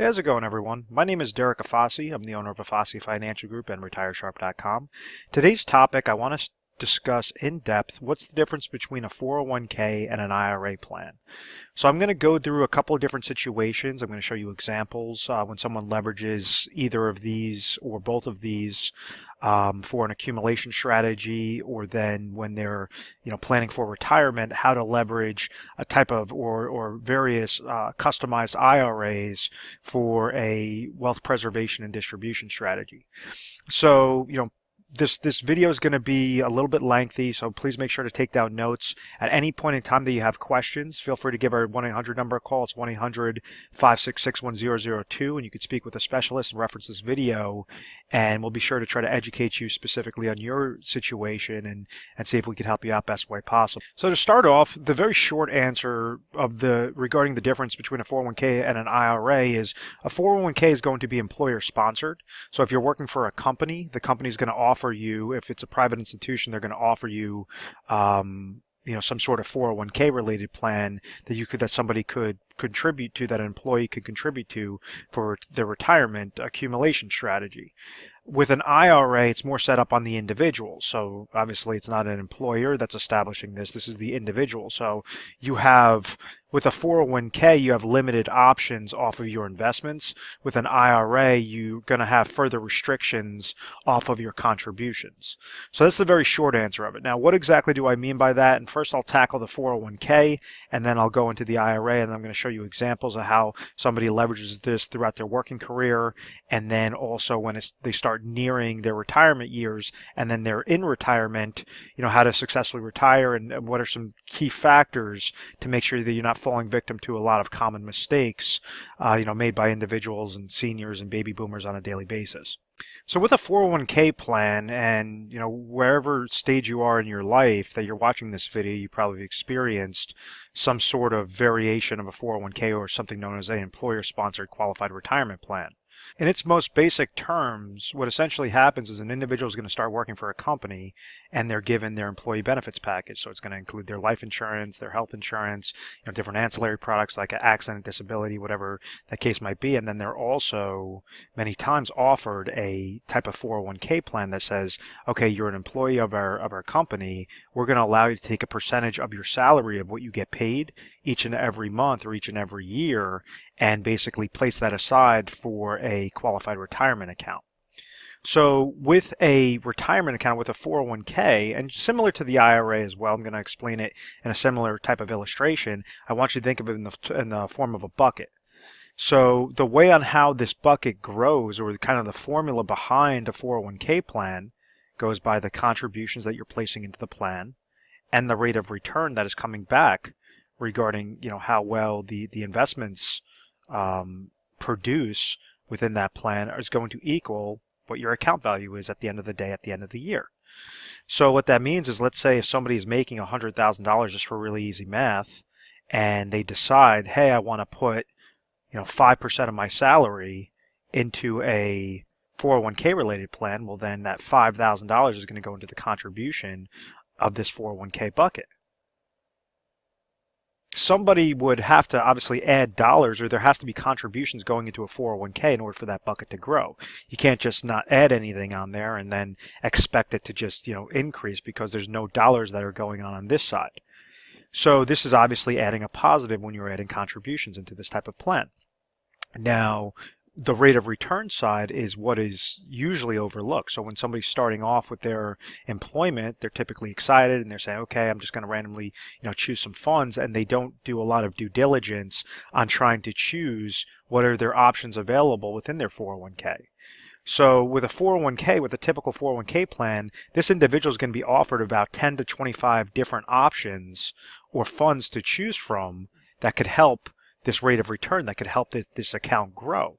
Hey, how's it going, everyone? My name is Derek Afasi. I'm the owner of Afasi Financial Group and RetireSharp.com. Today's topic, I want to discuss in depth what's the difference between a 401k and an IRA plan. So I'm going to go through a couple of different situations. I'm going to show you examples when someone leverages either of these or both of these for an accumulation strategy, or then when they're planning for retirement, how to leverage a type of or various customized IRAs for a wealth preservation and distribution strategy. So this video is going to be a little bit lengthy, so please make sure to take down notes. At any point in time that you have questions, feel free to give our 1-800 number a call. It's 1-800-566-1002, and you can speak with a specialist and reference this video, and we'll be sure to try to educate you specifically on your situation and see if we can help you out best way possible. So to start off, the very short answer regarding the difference between a 401k and an IRA is a 401k is going to be employer sponsored. So if you're working for a company, the company is going to offer you, if it's a private institution, they're going to offer you some sort of 401k related plan that somebody could contribute to, that an employee could contribute to for their retirement accumulation strategy. With an IRA, it's more set up on the individual. So obviously it's not an employer that's establishing this. This is the individual. So you have, with a 401k, you have limited options off of your investments. With an IRA, you're going to have further restrictions off of your contributions. So that's the very short answer of it. Now, what exactly do I mean by that? And first I'll tackle the 401k, and then I'll go into the IRA, and I'm going to show you examples of how somebody leverages this throughout their working career, and then also when they start nearing their retirement years, and then they're in retirement, how to successfully retire, and what are some key factors to make sure that you're not falling victim to a lot of common mistakes made by individuals and seniors and baby boomers on a daily basis. So with a 401k plan, and wherever stage you are in your life that you're watching this video, you probably experienced some sort of variation of a 401k or something known as an employer-sponsored qualified retirement plan. In its most basic terms, what essentially happens is an individual is going to start working for a company, and they're given their employee benefits package. So it's going to include their life insurance, their health insurance, different ancillary products like accident, disability, whatever that case might be. And then they're also many times offered a type of 401k plan that says, okay, you're an employee of our company. We're going to allow you to take a percentage of your salary of what you get paid each and every month or each and every year, and basically place that aside for a qualified retirement account. So with a retirement account, with a 401k, and similar to the IRA as well, I'm going to explain it in a similar type of illustration. I want you to think of it in the form of a bucket. So the way on how this bucket grows, or kind of the formula behind a 401k plan, goes by the contributions that you're placing into the plan and the rate of return that is coming back regarding how well the investments produce within that plan is going to equal what your account value is at the end of the day, at the end of the year. So what that means is, let's say if somebody is making $100,000, just for really easy math, and they decide, hey, I want to put 5% of my salary into a 401k related plan, well then that $5,000 is going to go into the contribution of this 401k bucket. Somebody would have to obviously add dollars, or there has to be contributions going into a 401k in order for that bucket to grow. You can't just not add anything on there and then expect it to just increase, because there's no dollars that are going on this side. So this is obviously adding a positive when you're adding contributions into this type of plan. Now, the rate of return side is what is usually overlooked. So when somebody's starting off with their employment, they're typically excited and they're saying, okay, I'm just going to randomly, choose some funds, and they don't do a lot of due diligence on trying to choose what are their options available within their 401k. So with a 401k, with a typical 401k plan, this individual is going to be offered about 10 to 25 different options or funds to choose from that could help this rate of return, that could help this account grow.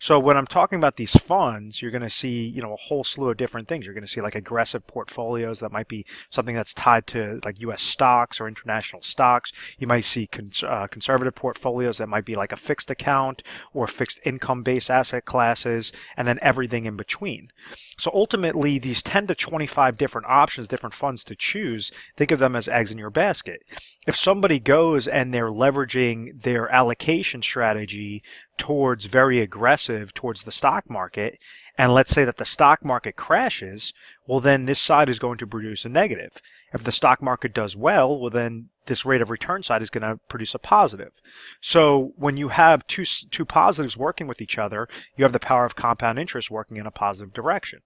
So when I'm talking about these funds, you're going to see, a whole slew of different things. You're going to see like aggressive portfolios that might be something that's tied to like U.S. stocks or international stocks. You might see conservative portfolios that might be like a fixed account or fixed income-based asset classes, and then everything in between. So ultimately, these 10 to 25 different options, different funds to choose, think of them as eggs in your basket. If somebody goes and they're leveraging their allocation strategy towards very aggressive towards the stock market, and let's say that the stock market crashes, well, then this side is going to produce a negative. If the stock market does well, well, then this rate of return side is going to produce a positive. So when you have two positives working with each other, you have the power of compound interest working in a positive direction.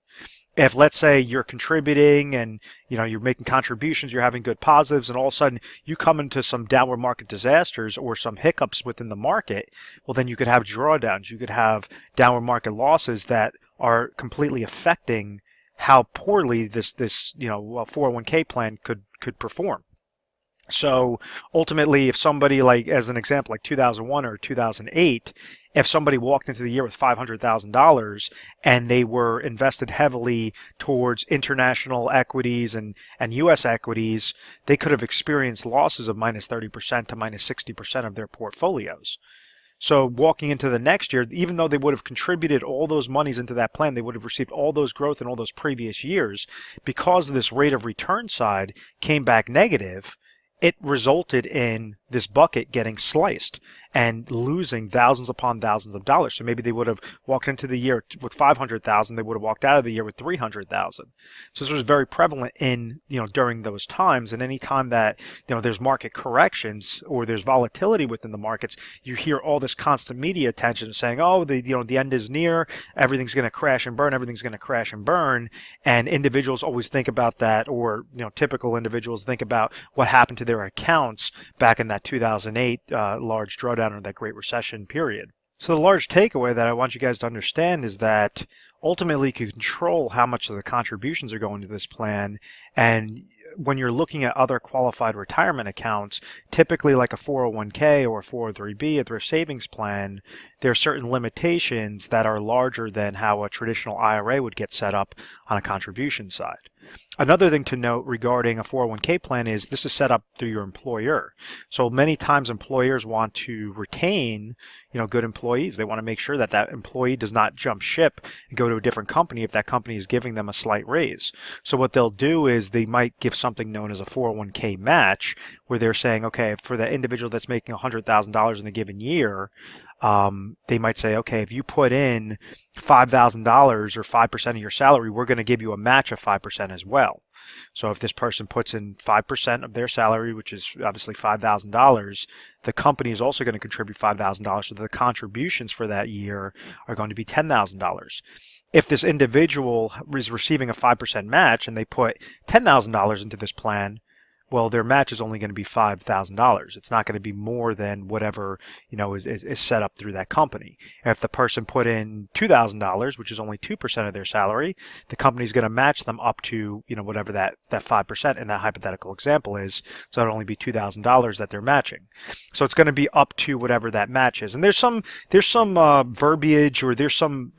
If, let's say, you're contributing and you're making contributions, you're having good positives, and all of a sudden you come into some downward market disasters or some hiccups within the market, well, then you could have drawdowns, you could have downward market losses that are completely affecting how poorly this 401k plan could perform. So ultimately, if somebody, like as an example, like 2001 or 2008, if somebody walked into the year with $500,000 and they were invested heavily towards international equities and U.S. equities, they could have experienced losses of minus 30% to minus 60% of their portfolios. So walking into the next year, even though they would have contributed all those monies into that plan, they would have received all those growth in all those previous years, because this rate of return side came back negative, it resulted in this bucket getting sliced and losing thousands upon thousands of dollars. So maybe they would have walked into the year with $500,000, they would have walked out of the year with $300,000. So this was very prevalent in, during those times. And any time that, there's market corrections or there's volatility within the markets, you hear all this constant media attention saying, oh, the end is near, everything's going to crash and burn, everything's going to crash and burn. And individuals always think about that, or, typical individuals think about what happened to their accounts back in that 2008 large drawdown or that Great Recession period. So the large takeaway that I want you guys to understand is that ultimately you can control how much of the contributions are going to this plan. And when you're looking at other qualified retirement accounts, typically like a 401k or a 403b, a thrift savings plan, there are certain limitations that are larger than how a traditional IRA would get set up on a contribution side. Another thing to note regarding a 401k plan is this is set up through your employer. So many times employers want to retain, good employees. They want to make sure that that employee does not jump ship and go to a different company if that company is giving them a slight raise. So what they'll do is they might give something known as a 401k match, where they're saying, okay, for the individual that's making $100,000 in a given year, they might say, okay, if you put in $5,000 or 5% of your salary, we're going to give you a match of 5% as well. So if this person puts in 5% of their salary, which is obviously $5,000, the company is also going to contribute $5,000. So the contributions for that year are going to be $10,000. If this individual is receiving a 5% match and they put $10,000 into this plan, well, their match is only going to be $5,000. It's not going to be more than whatever, is set up through that company. And if the person put in $2,000, which is only 2% of their salary, the company is going to match them up to, whatever that 5% in that hypothetical example is. So it'll only be $2,000 that they're matching. So it's going to be up to whatever that match is. And there's some verbiage, or there's some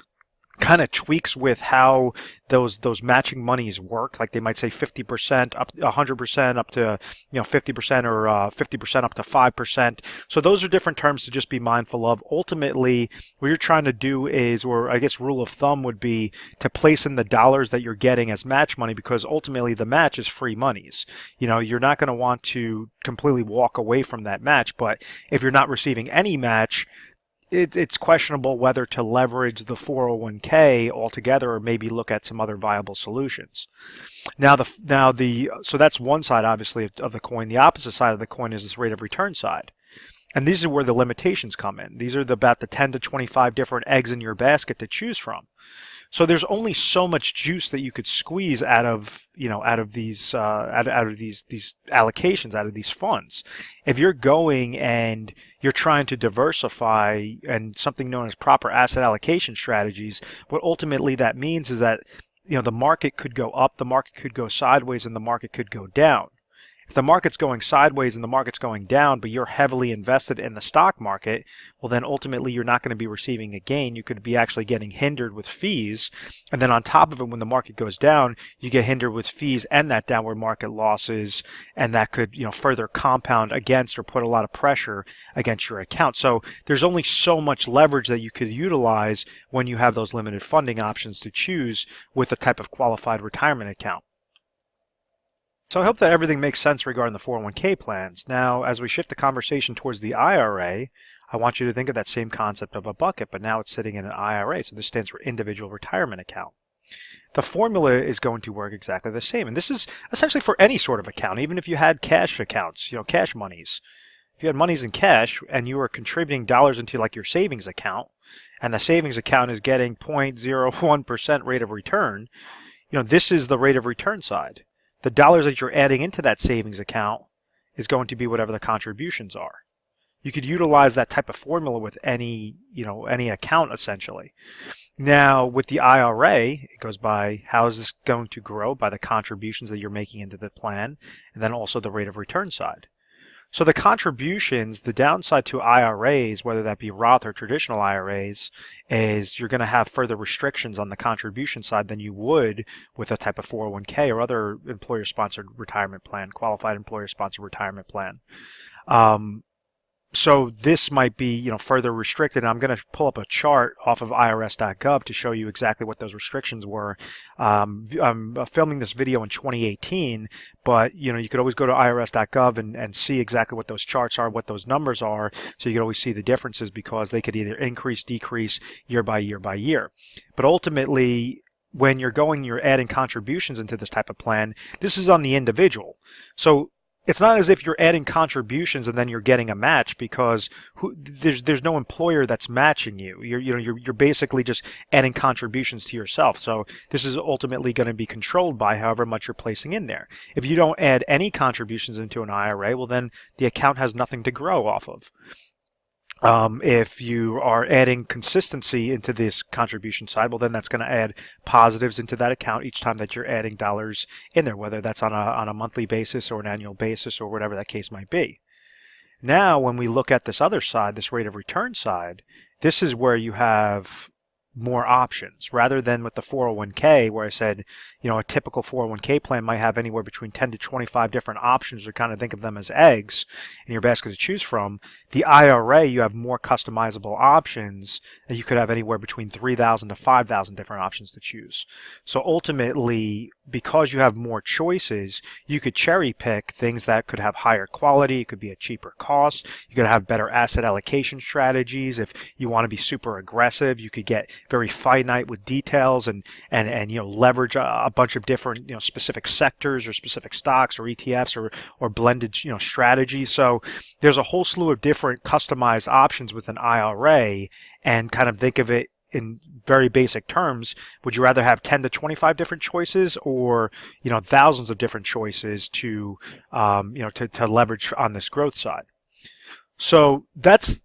kind of tweaks with how those matching monies work. Like they might say 50% up 100% up to 50%, or 50% up to 5%. So those are different terms to just be mindful of. Ultimately, what you're trying to do is, or I guess rule of thumb would be, to place in the dollars that you're getting as match money, because ultimately the match is free monies. You're not going to want to completely walk away from that match, but if you're not receiving any match, it's questionable whether to leverage the 401k altogether, or maybe look at some other viable solutions. So that's one side, obviously, of the coin. The opposite side of the coin is this rate of return side. And these are where the limitations come in. These are about the 10 to 25 different eggs in your basket to choose from. So there's only so much juice that you could squeeze out of these allocations, out of these funds. If you're going and you're trying to diversify and something known as proper asset allocation strategies, what ultimately that means is that the market could go up, the market could go sideways, and the market could go down. If the market's going sideways and the market's going down, but you're heavily invested in the stock market, well, then ultimately you're not going to be receiving a gain. You could be actually getting hindered with fees. And then on top of it, when the market goes down, you get hindered with fees and that downward market losses, and that could, further compound against or put a lot of pressure against your account. So there's only so much leverage that you could utilize when you have those limited funding options to choose with a type of qualified retirement account. So I hope that everything makes sense regarding the 401k plans. Now, as we shift the conversation towards the IRA, I want you to think of that same concept of a bucket, but now it's sitting in an IRA. So this stands for individual retirement account. The formula is going to work exactly the same. And this is essentially for any sort of account, even if you had cash accounts, cash monies. If you had monies in cash and you were contributing dollars into like your savings account, and the savings account is getting 0.01% rate of return, this is the rate of return side. The dollars that you're adding into that savings account is going to be whatever the contributions are. You could utilize that type of formula with any account essentially. Now with the IRA, it goes by how is this going to grow by the contributions that you're making into the plan, and then also the rate of return side. So the contributions, the downside to IRAs, whether that be Roth or traditional IRAs, is you're going to have further restrictions on the contribution side than you would with a type of 401k or other employer-sponsored retirement plan, qualified employer-sponsored retirement plan. So this might be, further restricted. I'm going to pull up a chart off of irs.gov to show you exactly what those restrictions were. I'm filming this video in 2018, but you could always go to irs.gov and see exactly what those charts are, what those numbers are, so you can always see the differences because they could either increase, decrease year by year by year. But ultimately, when you're adding contributions into this type of plan, this is on the individual. So it's not as if you're adding contributions and then you're getting a match, because there's no employer that's matching you. You're basically just adding contributions to yourself. So this is ultimately going to be controlled by however much you're placing in there. If you don't add any contributions into an IRA, well then the account has nothing to grow off of. If you are adding consistency into this contribution side, well then that's going to add positives into that account each time that you're adding dollars in there, whether that's on a monthly basis or an annual basis or whatever that case might be. Now, when we look at this other side, this rate of return side, this is where you have more options rather than with the 401k, where I said, a typical 401k plan might have anywhere between 10 to 25 different options, or kind of think of them as eggs in your basket to choose from. The IRA, you have more customizable options, and you could have anywhere between 3,000 to 5,000 different options to choose. So ultimately, because you have more choices, you could cherry pick things that could have higher quality. It could be a cheaper cost. You could have better asset allocation strategies. If you want to be super aggressive, you could get very finite with details and leverage a bunch of different specific sectors or specific stocks or ETFs or blended strategies. So there's a whole slew of different customized options with an IRA, and kind of think of it in very basic terms. Would you rather have 10 to 25 different choices, or thousands of different choices to to leverage on this growth side? So that's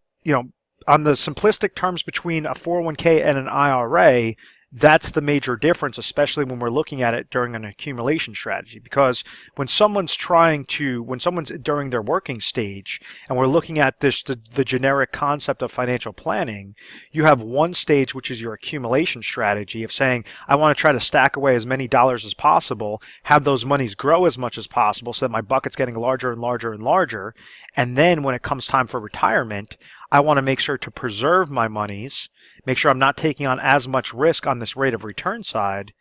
on the simplistic terms between a 401k and an IRA. That's the major difference, especially when we're looking at it during an accumulation strategy. Because when someone's during their working stage, and we're looking at the generic concept of financial planning, you have one stage, which is your accumulation strategy of saying, I want to try to stack away as many dollars as possible, have those monies grow as much as possible so that my bucket's getting larger and larger and larger. And then when it comes time for retirement, I want to make sure to preserve my monies, make sure I'm not taking on as much risk on this rate of return side,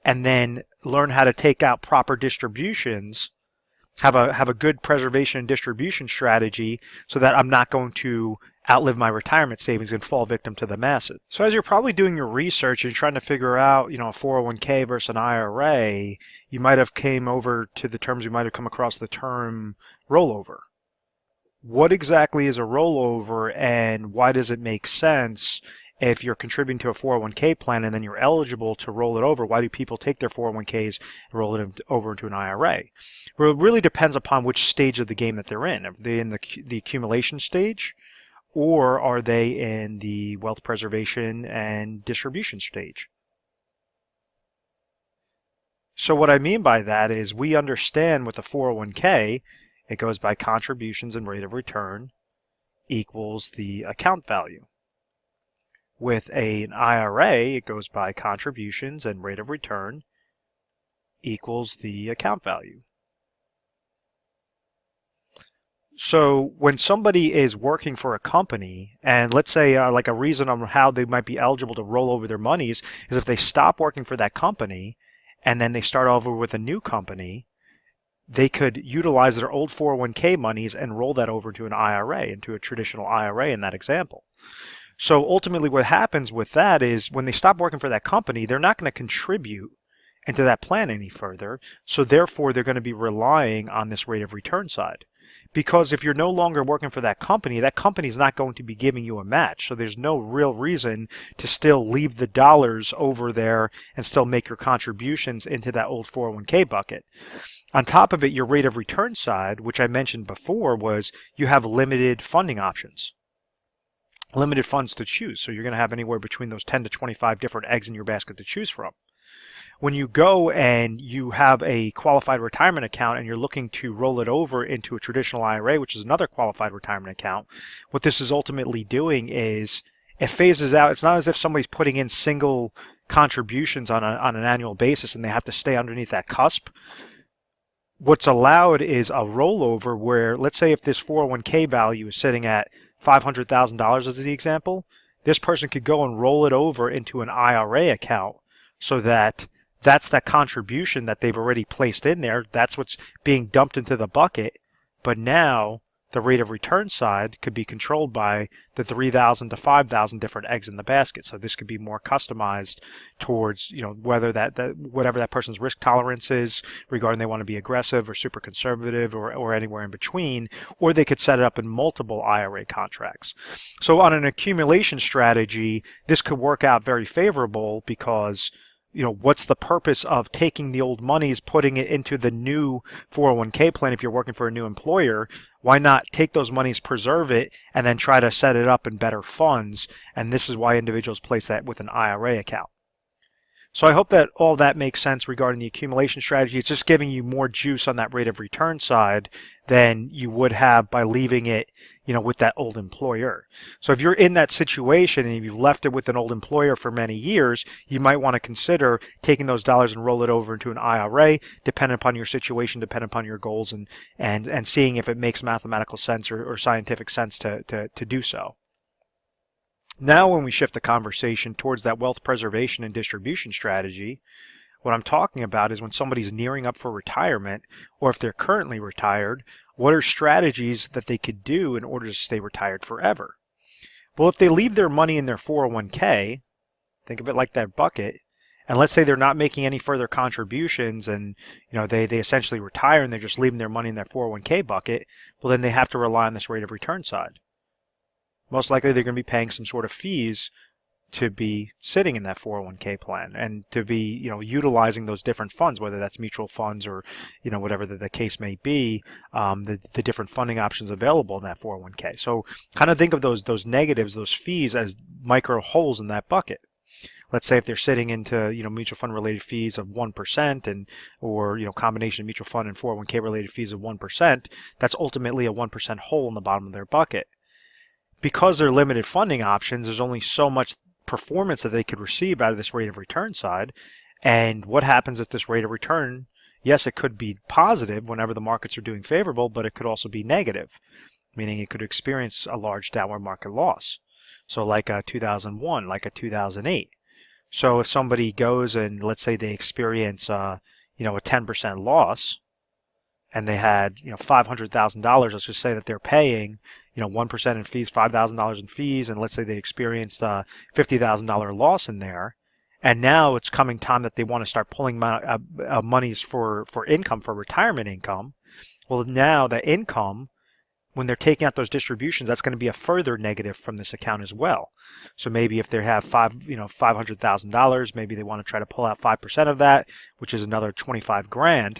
and then learn how to take out proper distributions, have a good preservation and distribution strategy so that I'm not going to outlive my retirement savings and fall victim to the masses. So as you're probably doing your research and trying to figure out, a 401k versus an IRA, you might have came over to the terms, you might have come across the term rollover. What exactly is a rollover, and why does it make sense if you're contributing to a 401k plan and then you're eligible to roll it over? Why do people take their 401ks and roll it over into an IRA? Well, it really depends upon which stage of the game that they're in. Are they in the accumulation stage, or are they in the wealth preservation and distribution stage? So what I mean by that is, we understand with the 401k, it goes by contributions and rate of return equals the account value. With an IRA, it goes by contributions and rate of return equals the account value. So when somebody is working for a company, and let's say like a reason on how they might be eligible to roll over their monies is if they stop working for that company and then they start over with a new company, they could utilize their old 401k monies and roll that over into an IRA, into a traditional IRA in that example. So ultimately what happens with that is when they stop working for that company, they're not going to contribute into that plan any further. So therefore, they're going to be relying on this rate of return side. Because if you're no longer working for that company is not going to be giving you a match. So there's no real reason to still leave the dollars over there and still make your contributions into that old 401k bucket. On top of it, your rate of return side, which I mentioned before, was you have limited funding options. Limited funds to choose. So you're going to have anywhere between those 10 to 25 different eggs in your basket to choose from. When you go and you have a qualified retirement account and you're looking to roll it over into a traditional IRA, which is another qualified retirement account, what this is ultimately doing is it phases out. It's not as if somebody's putting in single contributions on an annual basis and they have to stay underneath that cusp. What's allowed is a rollover where, let's say if this 401k value is sitting at $500,000 as the example, this person could go and roll it over into an IRA account so that that's that contribution that they've already placed in there. That's what's being dumped into the bucket. But now the rate of return side could be controlled by the 3,000 to 5,000 different eggs in the basket. So this could be more customized towards, whether whatever that person's risk tolerance is regarding they want to be aggressive or super conservative or anywhere in between, or they could set it up in multiple IRA contracts. So on an accumulation strategy, this could work out very favorable because what's the purpose of taking the old monies, putting it into the new 401k plan if you're working for a new employer? Why not take those monies, preserve it, and then try to set it up in better funds? And this is why individuals place that with an IRA account. So I hope that all that makes sense regarding the accumulation strategy. It's just giving you more juice on that rate of return side than you would have by leaving it, with that old employer. So if you're in that situation and you've left it with an old employer for many years, you might want to consider taking those dollars and roll it over into an IRA, depending upon your situation, depending upon your goals, and seeing if it makes mathematical sense or scientific sense to do so. Now when we shift the conversation towards that wealth preservation and distribution strategy, what I'm talking about is when somebody's nearing up for retirement, or if they're currently retired, what are strategies that they could do in order to stay retired forever? Well, if they leave their money in their 401k, think of it like that bucket, and let's say they're not making any further contributions and they essentially retire and they're just leaving their money in their 401k bucket, well then they have to rely on this rate of return side. Most likely they're going to be paying some sort of fees to be sitting in that 401k plan and to be, utilizing those different funds, whether that's mutual funds or, whatever the case may be, the different funding options available in that 401k. So kind of think of those negatives, those fees as micro holes in that bucket. Let's say if they're sitting into, mutual fund related fees of 1% or combination of mutual fund and 401k related fees of 1%, that's ultimately a 1% hole in the bottom of their bucket. Because they're limited funding options, there's only so much performance that they could receive out of this rate of return side. And what happens if this rate of return, yes, it could be positive whenever the markets are doing favorable, but it could also be negative, meaning it could experience a large downward market loss. So like a 2001, like a 2008. So if somebody goes and let's say they experience, a 10% loss, and they had, $500,000, let's just say that they're paying, 1% in fees, $5,000 in fees, and let's say they experienced a $50,000 loss in there, and now it's coming time that they want to start pulling monies for income, for retirement income. Well, now the income, when they're taking out those distributions, that's going to be a further negative from this account as well. So maybe if they have $500,000, maybe they want to try to pull out 5% of that, which is another 25 grand.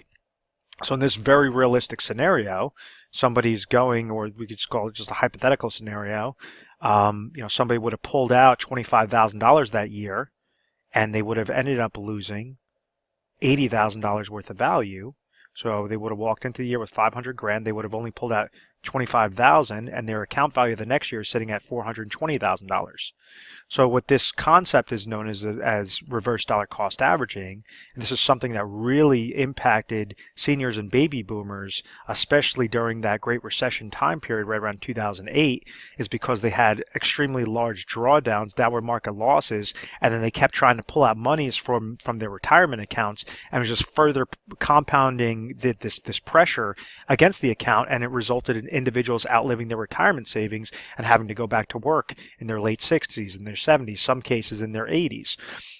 So in this very realistic scenario, somebody's going, or we could just call it just a hypothetical scenario, somebody would have pulled out $25,000 that year, and they would have ended up losing $80,000 worth of value. So they would have walked into the year with 500 grand. They would have only pulled out $25,000, and their account value the next year is sitting at $420,000. So what this concept is known as reverse dollar cost averaging, and this is something that really impacted seniors and baby boomers, especially during that Great Recession time period right around 2008, is because they had extremely large drawdowns, downward market losses, and then they kept trying to pull out monies from their retirement accounts, and it was just further compounding this pressure against the account, and it resulted in individuals outliving their retirement savings and having to go back to work in their late 60s and their 70s, some cases in their 80s.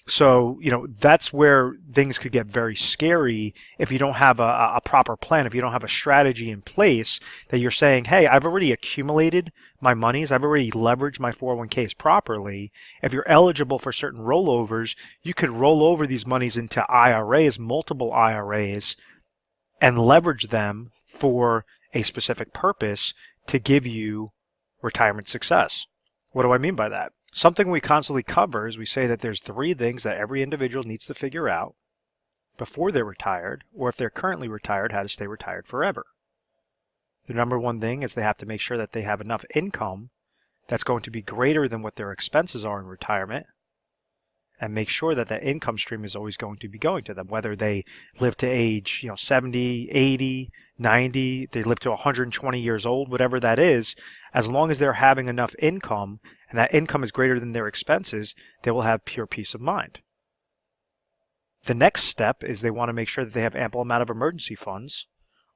So, that's where things could get very scary if you don't have a proper plan, if you don't have a strategy in place that you're saying, hey, I've already accumulated my monies, I've already leveraged my 401ks properly. If you're eligible for certain rollovers, you could roll over these monies into IRAs, multiple IRAs, and leverage them for a specific purpose to give you retirement success. What do I mean by that? Something we constantly cover is we say that there's 3 things that every individual needs to figure out before they're retired, or if they're currently retired, how to stay retired forever. The number 1 thing is they have to make sure that they have enough income that's going to be greater than what their expenses are in retirement, and make sure that that income stream is always going to be going to them, whether they live to age 70, 80, 90, they live to 120 years old, whatever that is, as long as they're having enough income and that income is greater than their expenses, they will have pure peace of mind. The next step is they want to make sure that they have ample amount of emergency funds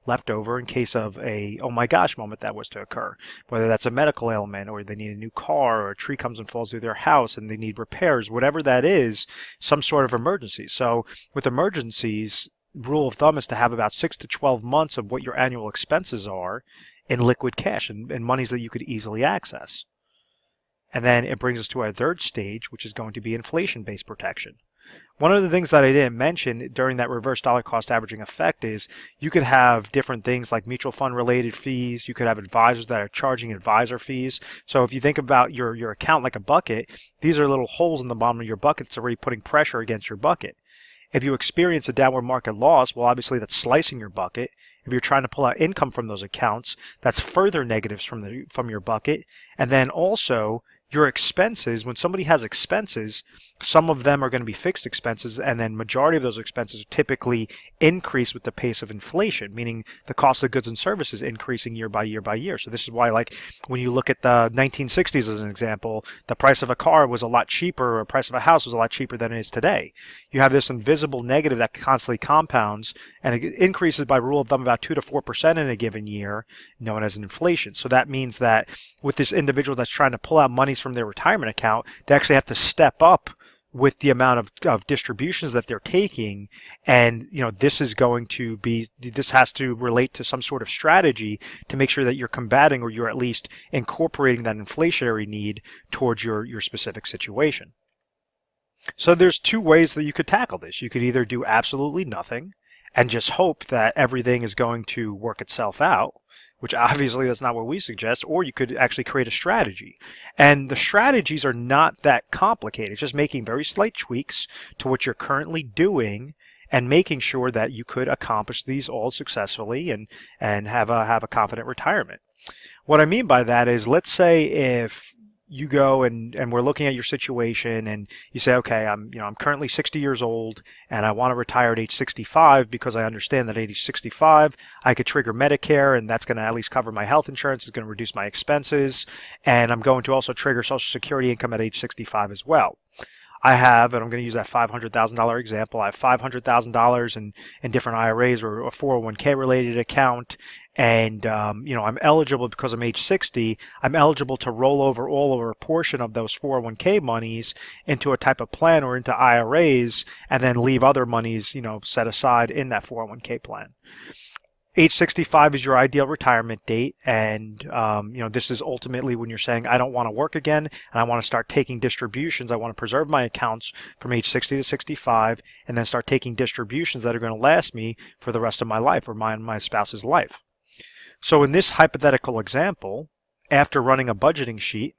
left over in case of a oh my gosh moment that was to occur, whether that's a medical ailment or they need a new car or a tree comes and falls through their house and they need repairs, whatever that is, some sort of emergency. So with emergencies, rule of thumb is to have about 6 to 12 months of what your annual expenses are in liquid cash and monies that you could easily access. And then it brings us to our 3rd stage, which is going to be inflation-based protection. One of the things that I didn't mention during that reverse dollar cost averaging effect is you could have different things like mutual fund related fees. You could have advisors that are charging advisor fees. So if you think about your account like a bucket, these are little holes in the bottom of your bucket that's already putting pressure against your bucket. If you experience a downward market loss, well, obviously that's slicing your bucket. If you're trying to pull out income from those accounts, that's further negatives from your bucket. And then also your expenses, when somebody has expenses, some of them are going to be fixed expenses, and then majority of those expenses typically increase with the pace of inflation, meaning the cost of goods and services increasing year by year by year. So this is why, like, when you look at the 1960s as an example, the price of a car was a lot cheaper, or the price of a house was a lot cheaper than it is today. You have this invisible negative that constantly compounds, and it increases by rule of thumb about 2 to 4% in a given year, known as an inflation. So that means that with this individual that's trying to pull out monies from their retirement account, they actually have to step up with the amount of distributions that they're taking. And, this has to relate to some sort of strategy to make sure that you're combating, or you're at least incorporating that inflationary need towards your specific situation. So there's 2 ways that you could tackle this. You could either do absolutely nothing and just hope that everything is going to work itself out, which obviously that's not what we suggest, or you could actually create a strategy. And the strategies are not that complicated. It's just making very slight tweaks to what you're currently doing and making sure that you could accomplish these all successfully and have a confident retirement. What I mean by that is, let's say if you go and we're looking at your situation and you say, okay, I'm currently 60 years old and I want to retire at age 65 because I understand that at age 65 I could trigger Medicare, and that's going to at least cover my health insurance. It's going to reduce my expenses, and I'm going to also trigger Social Security income at age 65 as well. I have, and I'm going to use that $500,000 example, I have $500,000 in different IRAs or a 401k related account, and I'm eligible, because I'm age 60, I'm eligible to roll over all or a portion of those 401k monies into a type of plan or into IRAs, and then leave other monies set aside in that 401k plan. Age 65 is your ideal retirement date, and this is ultimately when you're saying, I don't want to work again and I want to start taking distributions. I want to preserve my accounts from age 60 to 65 and then start taking distributions that are going to last me for the rest of my life, or my spouse's life. So in this hypothetical example, after running a budgeting sheet,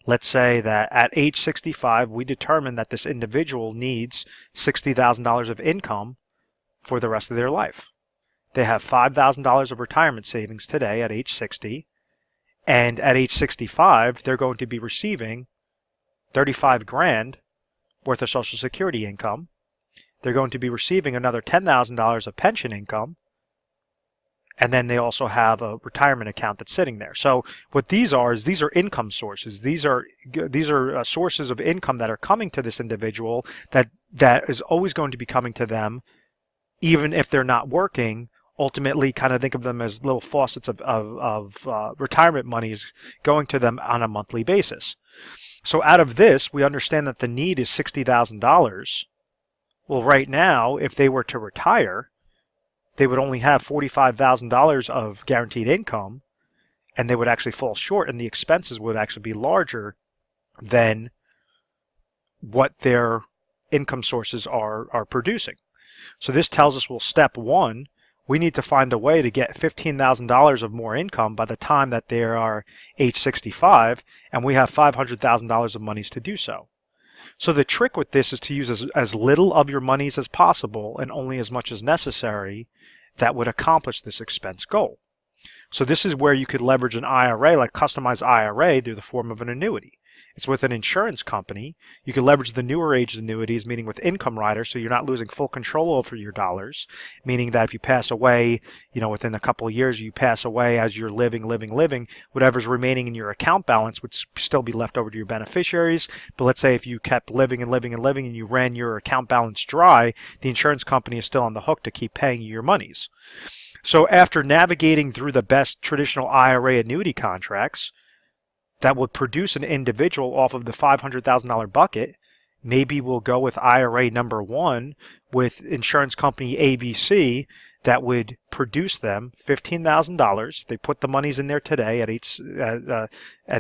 let's say that at age 65 we determine that this individual needs $60,000 of income for the rest of their life. They have $5,000 of retirement savings today at age 60, And at age 65, they're going to be receiving 35 grand worth of Social Security income. They're going to be receiving another $10,000 of pension income. And then they also have a retirement account that's sitting there. So what these are is these are income sources. These are sources of income that are coming to this individual that is always going to be coming to them, even if they're not working. Ultimately, kind of think of them as little faucets of retirement monies going to them on a monthly basis. So out of this, we understand that the need is $60,000. Well, right now, if they were to retire, they would only have $45,000 of guaranteed income, and they would actually fall short, and the expenses would actually be larger than what their income sources are producing. So this tells us, well, step one, we need to find a way to get $15,000 of more income by the time that they are age 65, and we have $500,000 of monies to do so. So the trick with this is to use as little of your monies as possible and only as much as necessary that would accomplish this expense goal. So this is where you could leverage an IRA, like customized IRA, through the form of an annuity. It's with an insurance company. You can leverage the newer age annuities, meaning with income riders, so you're not losing full control over your dollars, meaning that if you pass away, within a couple of years, you pass away as you're living, whatever's remaining in your account balance would still be left over to your beneficiaries. But let's say if you kept living and you ran your account balance dry, the insurance company is still on the hook to keep paying you your monies. So after navigating through the best traditional IRA annuity contracts that would produce an individual off of the $500,000 bucket, maybe we'll go with IRA number one with insurance company ABC that would produce them $15,000. They put the monies in there today at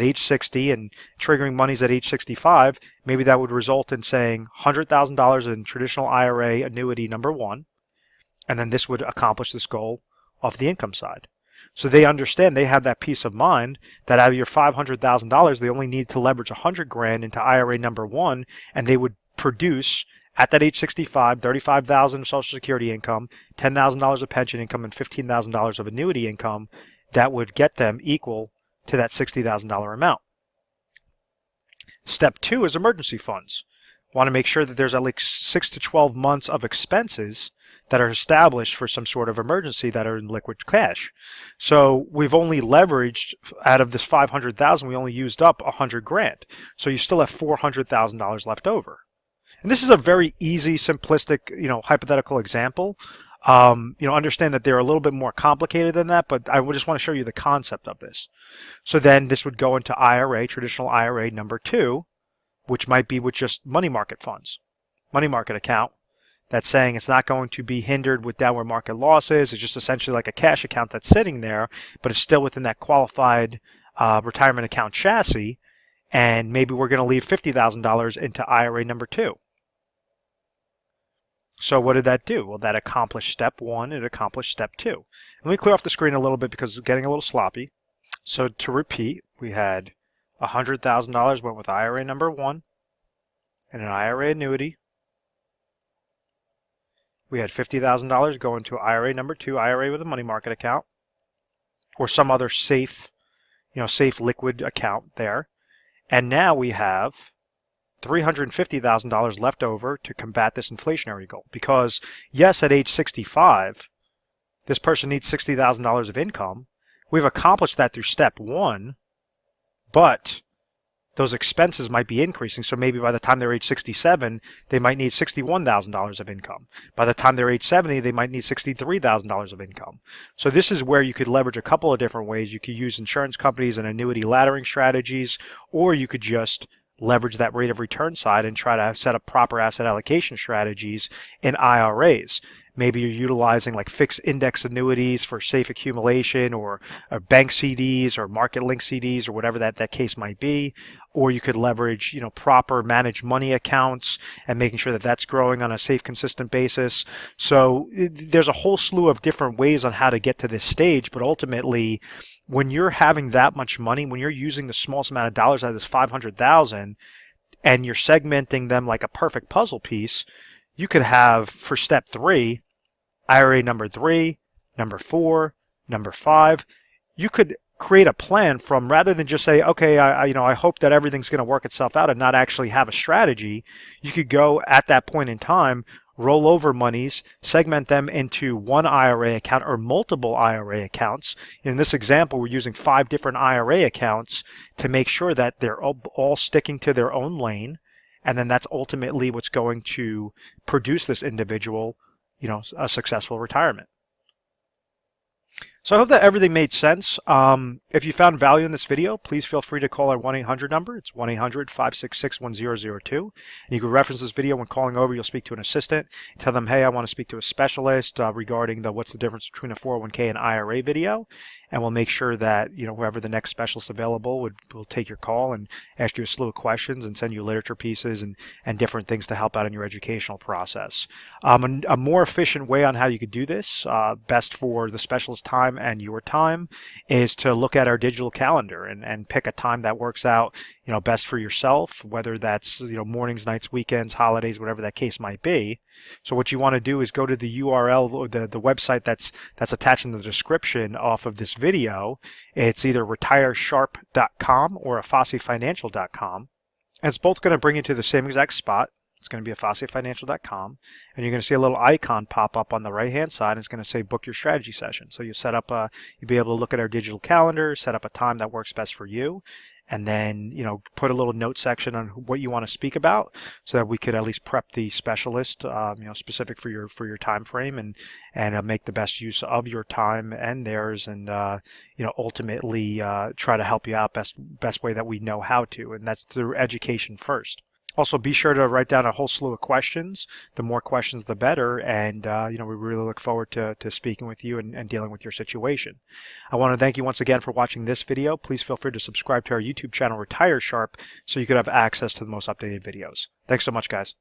age 60 and triggering monies at age 65. Maybe that would result in saying $100,000 in traditional IRA annuity number one, and then this would accomplish this goal off the income side. So they understand, they have that peace of mind that out of your $500,000, they only need to leverage $100,000 into IRA number one, and they would produce at that age 65, $35,000 of Social Security income, $10,000 of pension income, and $15,000 of annuity income that would get them equal to that $60,000 amount. Step two is emergency funds. Want to make sure that there's at least 6 to 12 months of expenses that are established for some sort of emergency that are in liquid cash. So we've only leveraged out of this $500,000, we only used up $100,000. So you still have $400,000 left over. And this is a very easy, simplistic, hypothetical example. Understand that they're a little bit more complicated than that, but I just want to show you the concept of this. So then this would go into IRA, traditional IRA number two, which might be with just money market funds, money market account. That's saying it's not going to be hindered with downward market losses. It's just essentially like a cash account that's sitting there, but it's still within that qualified retirement account chassis. And maybe we're going to leave $50,000 into IRA number two. So what did that do? Well, that accomplished step one. It accomplished step two. Let me clear off the screen a little bit because it's getting a little sloppy. So to repeat, we had $100,000 went with IRA number one and an IRA annuity. We had $50,000 going to IRA number two, IRA with a money market account, or some other safe liquid account there. And now we have $350,000 left over to combat this inflationary goal. Because yes, at age 65, this person needs $60,000 of income. We've accomplished that through step one, but those expenses might be increasing. So maybe by the time they're age 67, they might need $61,000 of income. By the time they're age 70, they might need $63,000 of income. So this is where you could leverage a couple of different ways. You could use insurance companies and annuity laddering strategies, or you could just leverage that rate of return side and try to set up proper asset allocation strategies in IRAs. Maybe you're utilizing like fixed index annuities for safe accumulation, or bank CDs or market link CDs, or whatever that case might be. Or you could leverage, proper managed money accounts and making sure that that's growing on a safe, consistent basis. So there's a whole slew of different ways on how to get to this stage. But ultimately, when you're having that much money, when you're using the smallest amount of dollars out of this $500,000 and you're segmenting them like a perfect puzzle piece, you could have, for step three, IRA number three, number four, number five. You could create a plan from, rather than just say, okay, I hope that everything's going to work itself out and not actually have a strategy. You could go at that point in time, roll over monies, segment them into one IRA account or multiple IRA accounts. In this example, we're using 5 different IRA accounts to make sure that they're all sticking to their own lane. And then that's ultimately what's going to produce this individual, a successful retirement. So I hope that everything made sense. If you found value in this video, please feel free to call our 1-800 number. It's 1-800-566-1002. And you can reference this video when calling over. You'll speak to an assistant. Tell them, hey, I want to speak to a specialist regarding what's the difference between a 401k and IRA video. And we'll make sure that whoever the next specialist available will take your call and ask you a slew of questions and send you literature pieces and different things to help out in your educational process. A more efficient way on how you could do this, best for the specialist time and your time, is to look at our digital calendar and pick a time that works out best for yourself, whether that's mornings, nights, weekends, holidays, whatever that case might be. So what you want to do is go to the URL or the website that's attached in the description off of this video. It's either retiresharp.com or afassifinancial.com, and it's both going to bring you to the same exact spot. It's going to be afassifinancial.com, and you're going to see a little icon pop up on the right hand side, and it's going to say book your strategy session. So you set up you'll be able to look at our digital calendar, set up a time that works best for you, and then put a little note section on what you want to speak about, so that we could at least prep the specialist specific for your time frame, and make the best use of your time and theirs, and ultimately try to help you out best way that we know how to, and that's through education first. Also, be sure to write down a whole slew of questions. The more questions, the better. And, we really look forward to speaking with you and dealing with your situation. I want to thank you once again for watching this video. Please feel free to subscribe to our YouTube channel, Retire Sharp, so you could have access to the most updated videos. Thanks so much, guys.